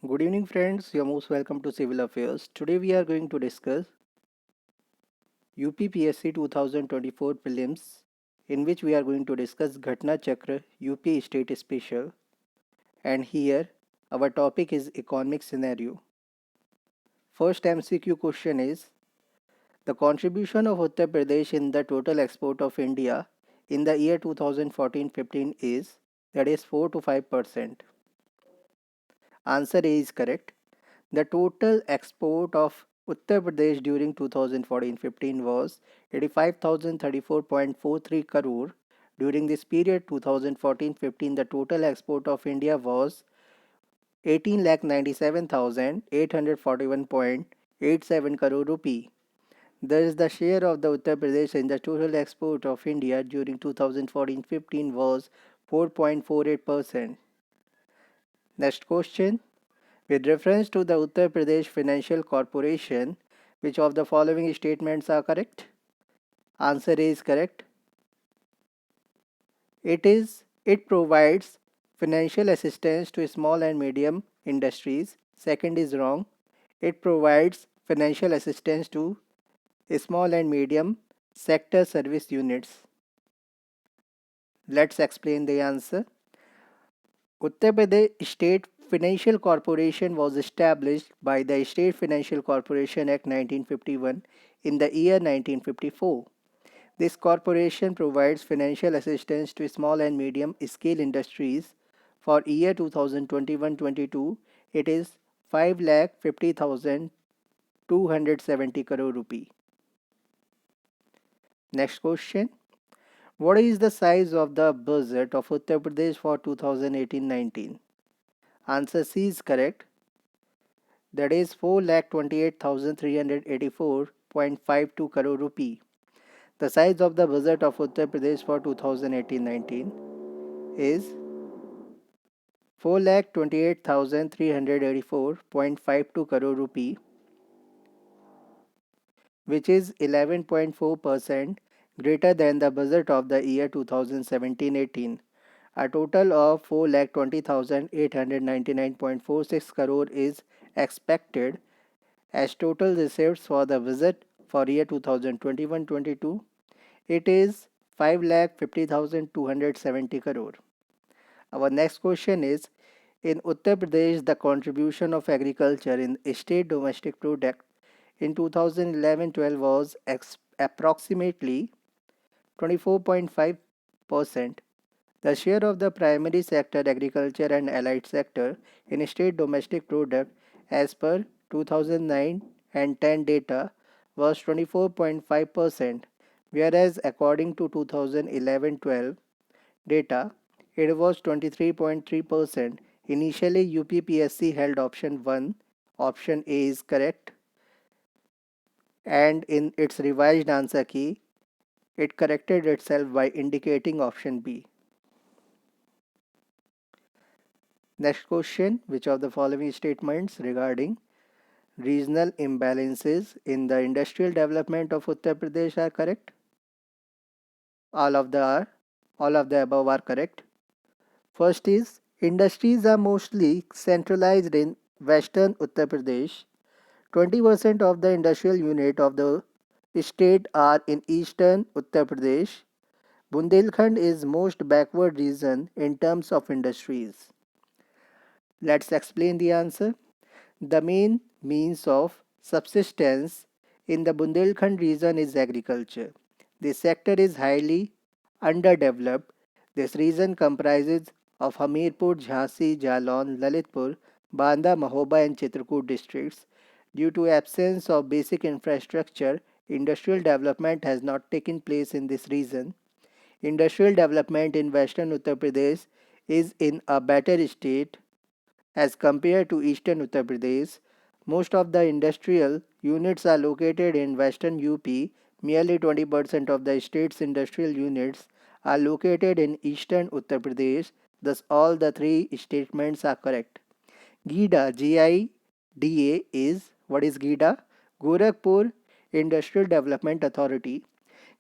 Good evening friends, you are most welcome to Civil Affairs. Today we are going to discuss UPPSC 2024 prelims, in which we are going to discuss Ghatnachakra UP State Special, and here our topic is economic scenario. First MCQ question is: the contribution of Uttar Pradesh in the total export of India in the year 2014-15 is, that is 4 to 5%. Answer A is correct. The total export of Uttar Pradesh during 2014-15 was 85,034.43 crore. During this period 2014-15, the total export of India was 18,97,841.87 crore rupee. Thus, the share of the Uttar Pradesh in the total export of India during 2014-15 was 4.48%. Next question. With reference to the Uttar Pradesh Financial Corporation, which of the following statements are correct? Answer A is correct. It provides financial assistance to small and medium industries. Second is wrong. It provides financial assistance to small and medium sector service units. Let's explain the answer. Uttar Pradesh State Financial Corporation was established by the State Financial Corporation Act 1951 in the year 1954. This corporation provides financial assistance to small and medium scale industries. For year 2021-22, it is 5,50,270 crore rupee. Next question. What is the size of the budget of Uttar Pradesh for 2018-19? Answer C is correct. That is 4,28,384.52 crore rupee. The size of the budget of Uttar Pradesh for 2018-19 is 4,28,384.52 crore rupee, which is 11.4% greater than the budget of the year 2017-18. A total of 4,20,899.46 crore is expected as total receipts for the visit for year 2021-22. It is 5,50,270 crore. Our next question is: in Uttar Pradesh, the contribution of agriculture in state domestic product in 2011-12 was approximately 24.5%. The share of the primary sector, agriculture and allied sector in state domestic product as per 2009 and 10 data was 24.5%, whereas according to 2011-12 data, it was 23.3%. Initially, UPPSC held option 1, option A is correct, and in its revised answer key, it corrected itself by indicating option B. Next question: which of the following statements regarding regional imbalances in the industrial development of Uttar Pradesh are correct? All of the above are correct. First is, industries are mostly centralized in western Uttar Pradesh. 20% of the industrial unit of the state are in eastern Uttar Pradesh. Bundelkhand is most backward region in terms of industries. Let's explain the answer. The main means of subsistence in the Bundelkhand region is agriculture. This sector is highly underdeveloped. This region comprises of Hamirpur, Jhansi, Jalon, Lalitpur, Banda, Mahoba and Chitrakoot districts. Due to absence of basic infrastructure, industrial development has not taken place in this region. Industrial development in western Uttar Pradesh is in a better state as compared to eastern Uttar Pradesh. Most of the industrial units are located in western UP. Merely 20% of the state's industrial units are located in eastern Uttar Pradesh. Thus, all the three statements are correct. GIDA, GIDA is, what is GIDA? Gorakhpur Industrial Development Authority.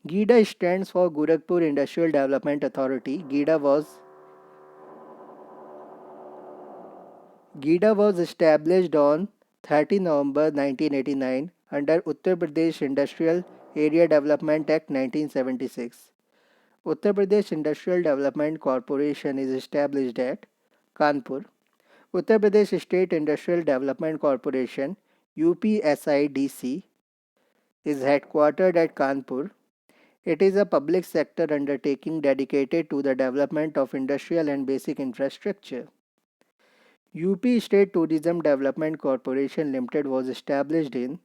GIDA stands for Gorakhpur Industrial Development Authority. GIDA was established on 30 November 1989 under Uttar Pradesh Industrial Area Development Act 1976. Uttar Pradesh Industrial Development Corporation is established at Kanpur. Uttar Pradesh State Industrial Development Corporation UPSIDC is headquartered at Kanpur. It is a public sector undertaking dedicated to the development of industrial and basic infrastructure. UP State Tourism Development Corporation Limited was established in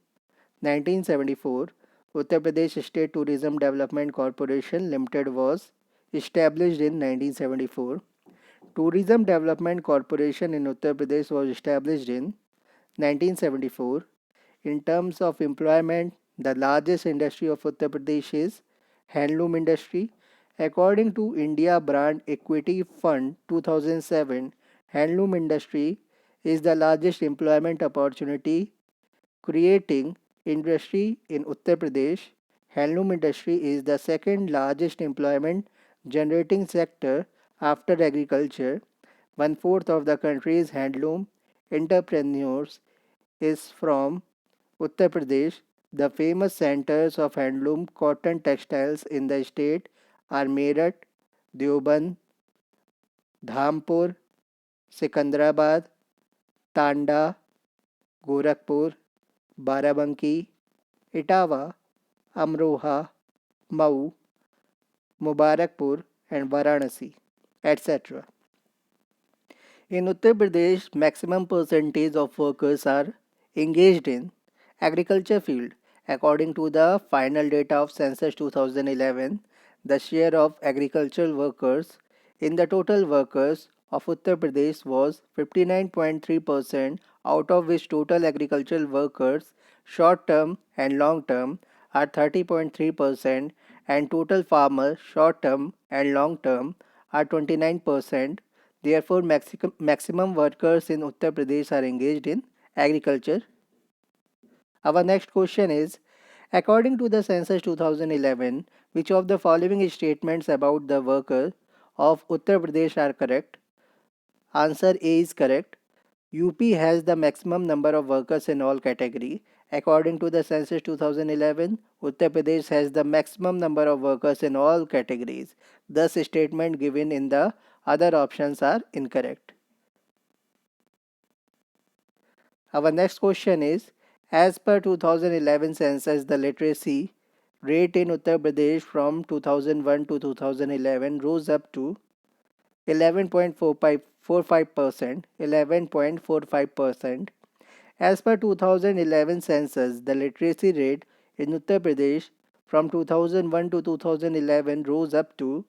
1974. Uttar Pradesh State Tourism Development Corporation Limited was established in 1974. Tourism Development Corporation in Uttar Pradesh was established in 1974. In terms of employment, the largest industry of Uttar Pradesh is handloom industry. According to India Brand Equity Fund 2007, handloom industry is the largest employment opportunity creating industry in Uttar Pradesh. Handloom industry is the second largest employment generating sector after agriculture. One fourth of the country's handloom entrepreneurs is from Uttar Pradesh. The famous centers of handloom cotton textiles in the state are Meerut, Deoband, Dhampur, Sikandrabad, Tanda, Gorakhpur, Barabanki, Etawah, Amroha, Mau, Mubarakpur, and Varanasi, etc. In Uttar Pradesh, maximum percentage of workers are engaged in agriculture field. According to the final data of Census 2011, the share of agricultural workers in the total workers of Uttar Pradesh was 59.3%, out of which total agricultural workers, short term and long term, are 30.3%, and total farmers, short term and long term, are 29%. Therefore, maximum workers in Uttar Pradesh are engaged in agriculture. Our next question is, according to the census 2011, which of the following statements about the workers of Uttar Pradesh are correct? Answer A is correct. UP has the maximum number of workers in all category. According to the census 2011, Uttar Pradesh has the maximum number of workers in all categories. Thus, statement given in the other options are incorrect. Our next question is, as per 2011 census, the literacy rate in Uttar Pradesh from 2001 to 2011 rose up to 11.45%. 11.45%. As per 2011 census, the literacy rate in Uttar Pradesh from 2001 to 2011 rose up to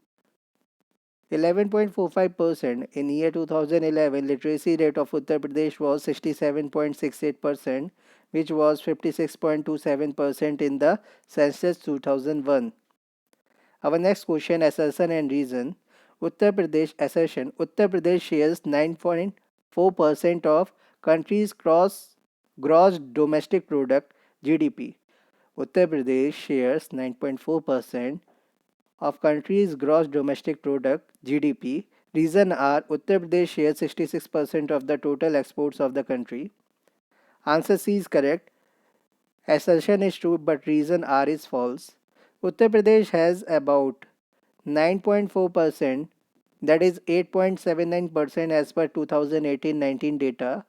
11.45%. In year 2011, literacy rate of Uttar Pradesh was 67.68%, which was 56.27% in the census 2001. Our next question, assertion and reason. Uttar Pradesh assertion. Uttar Pradesh shares 9.4% of country's gross domestic product GDP. Uttar Pradesh shares 9.4% of country's gross domestic product GDP. Reason are, Uttar Pradesh shares 66% of the total exports of the country. Answer C is correct. Assertion is true but reason R is false. Uttar Pradesh has about 9.4%, that is 8.79% as per 2018-19 data,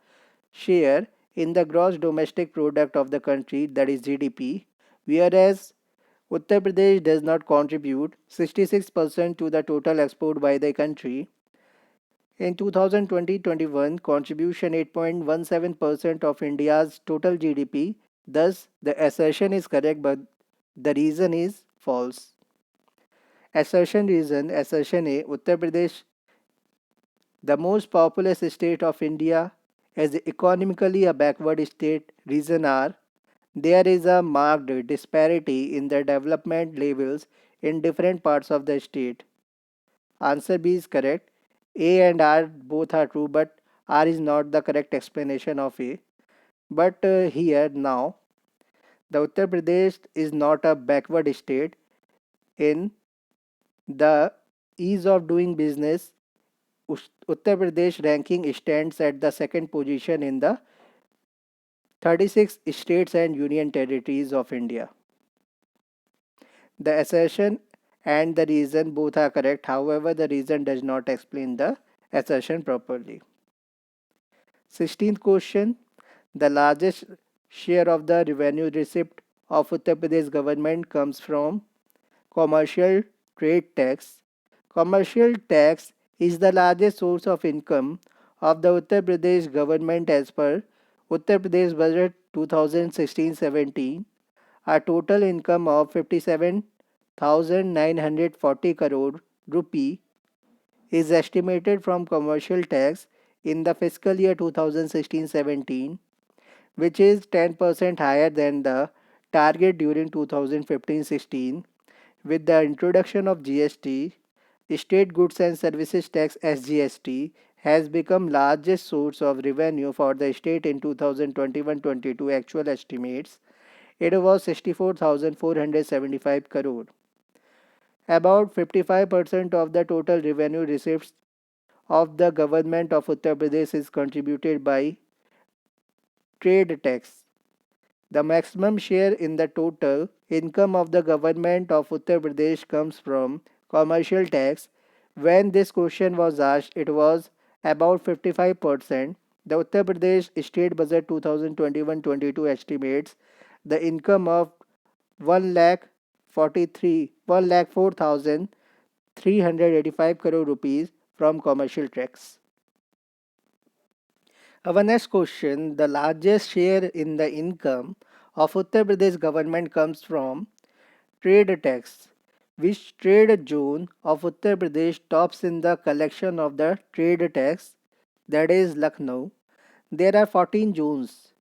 share in the gross domestic product of the country, that is GDP, whereas Uttar Pradesh does not contribute 66% to the total export by the country. In 2020-21, contribution 8.17% of India's total GDP. Thus, the assertion is correct but the reason is false. Assertion reason. Assertion A. Uttar Pradesh, the most populous state of India, is economically a backward state. Reason are, there is a marked disparity in the development levels in different parts of the state. Answer B is correct. A and R both are true, but R is not the correct explanation of A. But here now, the Uttar Pradesh is not a backward state in the ease of doing business. Uttar Pradesh ranking stands at the second position in the 36 states and union territories of India. The assertion and the reason both are correct. However, the reason does not explain the assertion properly. 16th question. The largest share of the revenue receipt of Uttar Pradesh government comes from commercial trade tax. Commercial tax is the largest source of income of the Uttar Pradesh government as per Uttar Pradesh Budget 2016-17. A total income of 57,940 crore rupee is estimated from commercial tax in the fiscal year 2016-17, which is 10% higher than the target during 2015-16. With the introduction of GST, State Goods and Services Tax (SGST) has become largest source of revenue for the state in 2021-22 actual estimates. It was 64,475 crore. About 55% of the total revenue receipts of the government of Uttar Pradesh is contributed by trade tax. The maximum share in the total income of the government of Uttar Pradesh comes from commercial tax. When this question was asked, it was about 55%. The Uttar Pradesh State Budget 2021-22 estimates the income of 1 lakh 4,385 crore rupees from commercial tax. Our next question, the largest share in the income of Uttar Pradesh government comes from trade tax. Which trade zone of Uttar Pradesh tops in the collection of the trade tax? That is Lucknow. There are 14 zones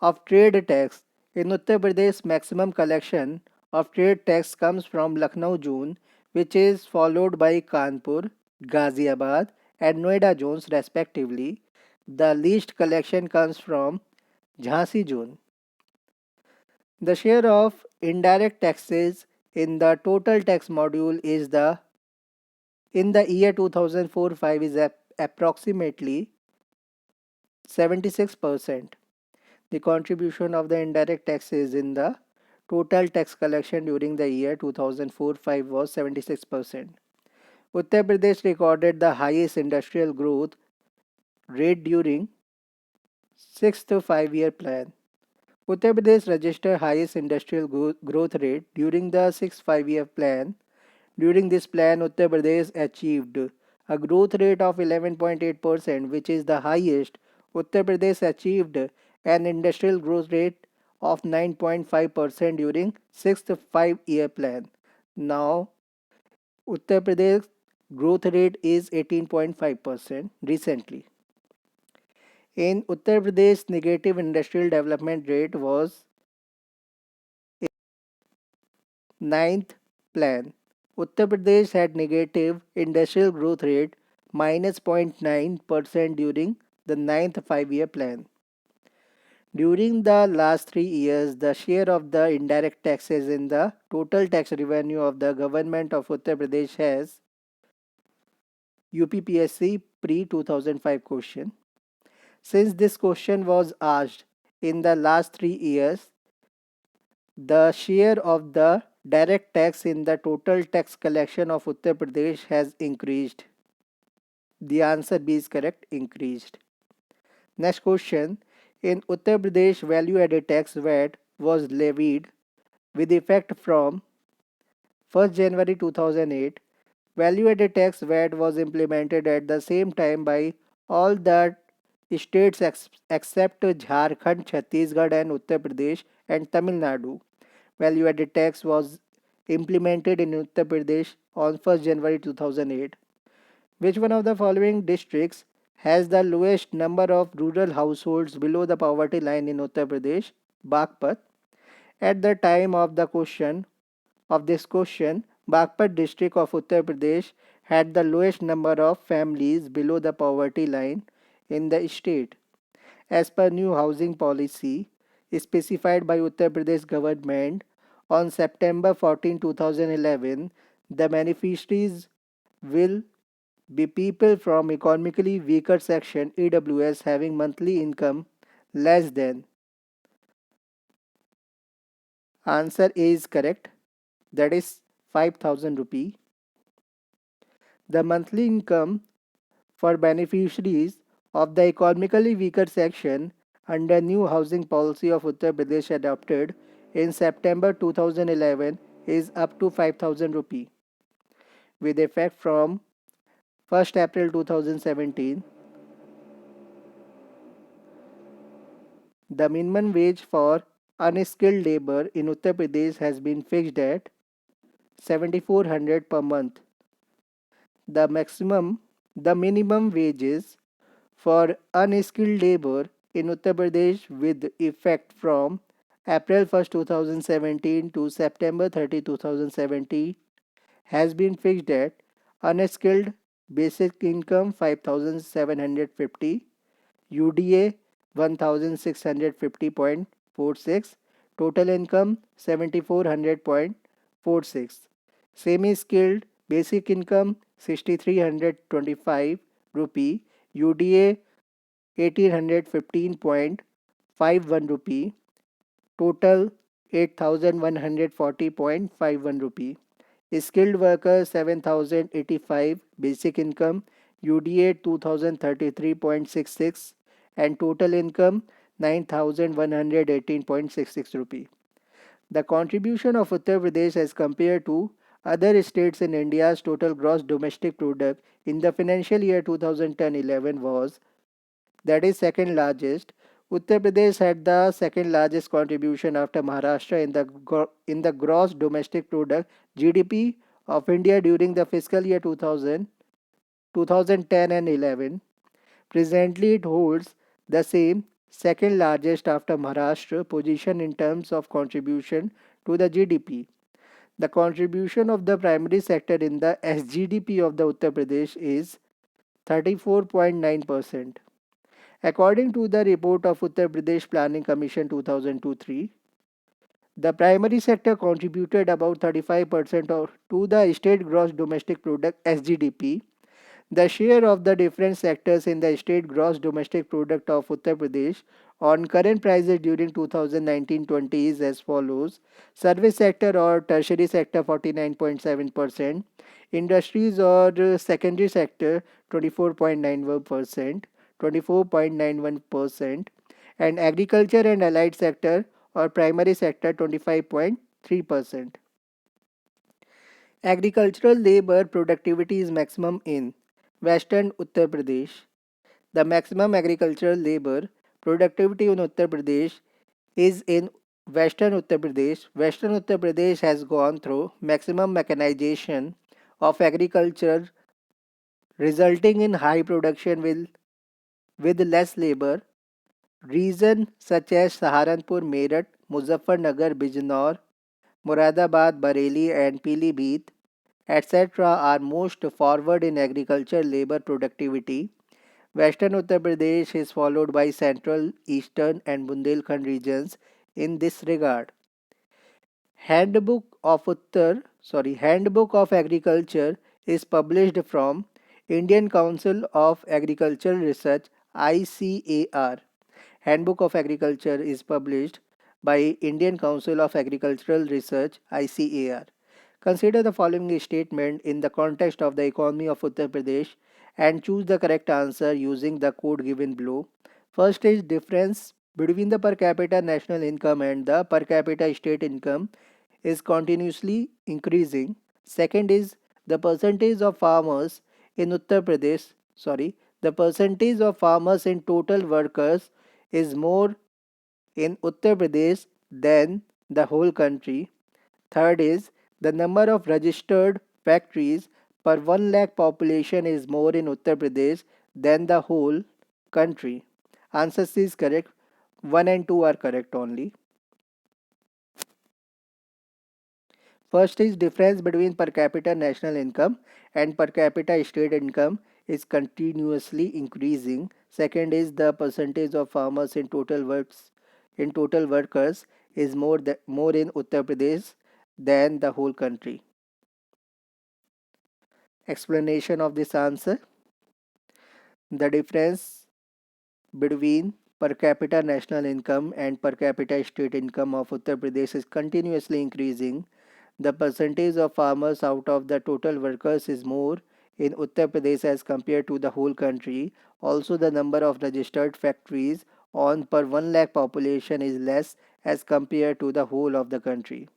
of trade tax. In Uttar Pradesh, maximum collection of trade tax comes from Lucknow zone, which is followed by Kanpur, Ghaziabad, and Noida zones respectively. The least collection comes from Jhansi zone. The share of indirect taxes in the total tax module is the in the year 2004-5 is approximately 76%. The contribution of the indirect taxes in the total tax collection during the year 2004-5 was 76%. Uttar Pradesh recorded the highest industrial growth rate during 6th 5-year plan. Uttar Pradesh registered highest industrial growth rate during the 6th 5-year plan. During this plan, Uttar Pradesh achieved a growth rate of 11.8%, which is the highest. Uttar Pradesh achieved an industrial growth rate of 9.5% during 6th 5-year plan. Now, Uttar Pradesh growth rate is 18.5% recently. In Uttar Pradesh, negative industrial development rate was ninth plan. Uttar Pradesh had negative industrial growth rate minus 0.9% during the ninth 5-year plan. During the last 3 years, the share of the indirect taxes in the total tax revenue of the government of Uttar Pradesh has UPPSC pre 2005 question. Since this question was asked in the last 3 years, the share of the direct tax in the total tax collection of Uttar Pradesh has increased. The answer B is correct, increased. Next question. In Uttar Pradesh, value added tax VAT was levied with effect from 1st January 2008. Value added tax VAT was implemented at the same time by all the states except Jharkhand, Chhattisgarh, and Uttar Pradesh and Tamil Nadu. Value added tax was implemented in Uttar Pradesh on 1st January 2008. Which one of the following districts has the lowest number of rural households below the poverty line in Uttar Pradesh? Bagpat. At the time of this question, Bagpat district of Uttar Pradesh had the lowest number of families below the poverty line in the state. As per new housing policy specified by Uttar Pradesh government on September 14, 2011, the beneficiaries will be people from economically weaker section EWS having monthly income less than. Answer A is correct. That is 5,000 rupee. The monthly income for beneficiaries of the economically weaker section under new housing policy of Uttar Pradesh adopted in September 2011 is up to 5,000 rupee with effect from 1st April 2017. The minimum wage for unskilled labor in Uttar Pradesh has been fixed at 7,400 per month. The maximum the minimum wages for unskilled labor in Uttar Pradesh with effect from April 1st, 2017 to September 30, 2017 has been fixed at unskilled basic income 5,750, UDA 1,650.46, total income 7,400.46, semi skilled basic income 6,325 rupee, UDA 1,815.51 rupee, total 8,140.51 rupee. Skilled worker 7,085, basic income UDA 2,033.66 and total income 9,118.66 rupee. The contribution of Uttar Pradesh as compared to other states in India's total gross domestic product in the financial year 2010-11 was, that is second largest. Uttar Pradesh had the second largest contribution after Maharashtra in the gross domestic product GDP of India during the fiscal year 2010 and 11. Presently, it holds the same second largest after Maharashtra position in terms of contribution to the GDP. The contribution of the primary sector in the SGDP of the Uttar Pradesh is 34.9%. According to the report of Uttar Pradesh Planning Commission 2002-3, the primary sector contributed about 35% to the state gross domestic product SGDP. The share of the different sectors in the state gross domestic product of Uttar Pradesh on current prices during 2019-20 is as follows: service sector or tertiary sector 49.7%, industries or secondary sector 24.91%, 24.91%, and agriculture and allied sector or primary sector 25.3%. Agricultural labor productivity is maximum in Western Uttar Pradesh. The maximum agricultural labor productivity in Uttar Pradesh is in Western Uttar Pradesh. Western Uttar Pradesh has gone through maximum mechanization of agriculture, resulting in high production with less labor. Regions such as Saharanpur, Meerut, Muzaffarnagar, Bijnor, Moradabad, Bareilly, and Pilibhit, etc., are most forward in agriculture labor productivity. Western Uttar Pradesh is followed by central, eastern, and Bundelkhand regions in this regard. Handbook of Agriculture is published from Indian Council of Agricultural Research ICAR. Handbook of Agriculture is published by Indian Council of Agricultural Research ICAR. Consider the following statement in the context of the economy of Uttar Pradesh and choose the correct answer using the code given below. First is difference between the per capita national income and the per capita state income is continuously increasing. Second is the percentage of farmers in Uttar Pradesh, the percentage of farmers in total workers is more in Uttar Pradesh than the whole country. Third is the number of registered factories per 1 lakh population is more in Uttar Pradesh than the whole country. Answer C is correct. 1 and 2 are correct only. First is difference between per capita national income and per capita state income is continuously increasing. Second is the percentage of farmers in total workers is more in Uttar Pradesh than the whole country. Explanation of this answer: the difference between per capita national income and per capita state income of Uttar Pradesh is continuously increasing. The percentage of farmers out of the total workers is more in Uttar Pradesh as compared to the whole country. Also, the number of registered factories on per 1 lakh population is less as compared to the whole of the country.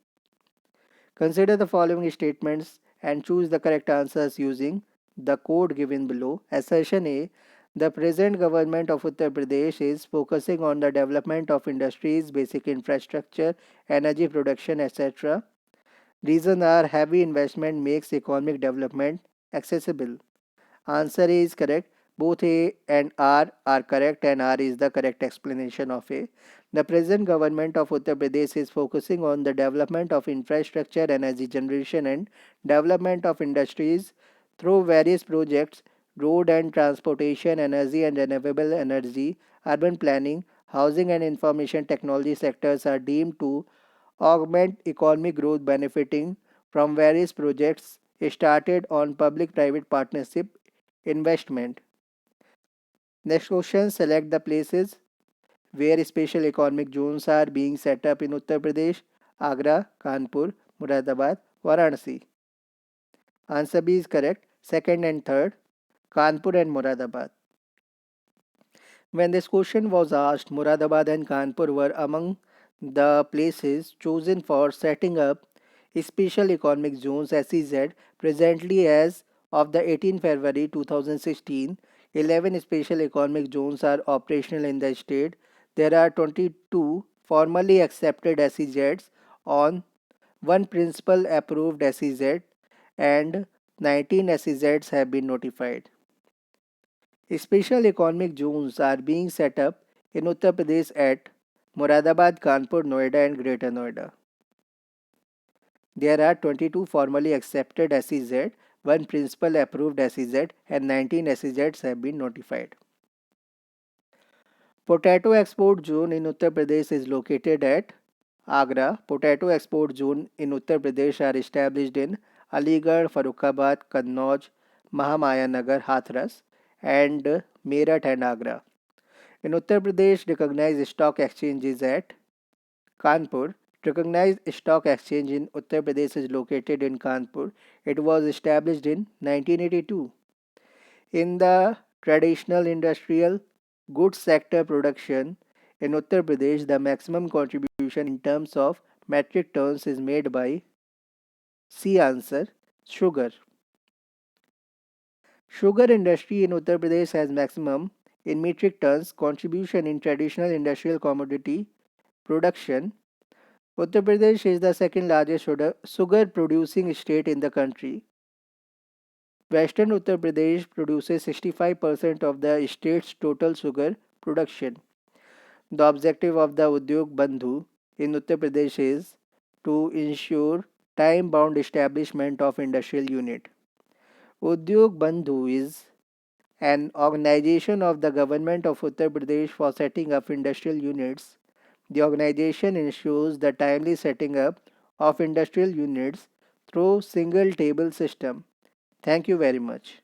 Consider the following statements and choose the correct answers using the code given below. Assertion A: the present government of Uttar Pradesh is focusing on the development of industries, basic infrastructure, energy production, etc. Reason are: heavy investment makes economic development accessible. Answer A is correct. Both A and R are correct, and R is the correct explanation of A. The present government of Uttar Pradesh is focusing on the development of infrastructure, energy generation, and development of industries through various projects: road and transportation, energy and renewable energy, urban planning, housing, and information technology sectors are deemed to augment economic growth, benefiting from various projects started on public private partnership investment. Next question: select the places where special economic zones are being set up in Uttar Pradesh: Agra, Kanpur, Muradabad, Varanasi. Answer B is correct. Second and third, Kanpur and Muradabad. When this question was asked, Muradabad and Kanpur were among the places chosen for setting up special economic zones (SEZ). Presently, as of the 18 February 2016, 11 special economic zones are operational in the state. There are 22 formally accepted SEZs on one principal approved SEZ, and 19 SEZs have been notified. Special economic zones are being set up in Uttar Pradesh at Moradabad, Kanpur, Noida, and Greater Noida. There are 22 formally accepted SEZ, one principal approved SEZ, and 19 SEZs have been notified. Potato export zone in Uttar Pradesh is located at Agra. Potato export zone in Uttar Pradesh are established in Aligarh, Farrukhabad, Kannauj, Mahamayanagar, Hathras, and Meerut and Agra. In Uttar Pradesh, recognized stock exchange is at Kanpur. Recognized stock exchange in Uttar Pradesh is located in Kanpur. It was established in 1982. In the traditional industrial goods sector production in Uttar Pradesh, the maximum contribution in terms of metric tons is made by C answer sugar. Sugar industry in Uttar Pradesh has maximum in metric tons contribution in traditional industrial commodity production. Uttar Pradesh is the second largest sugar producing state in the country. Western Uttar Pradesh produces 65% of the state's total sugar production. The objective of the Udyog Bandhu in Uttar Pradesh is to ensure time-bound establishment of industrial unit. Udyog Bandhu is an organization of the government of Uttar Pradesh for setting up industrial units. The organization ensures the timely setting up of industrial units through single table system. Thank you very much.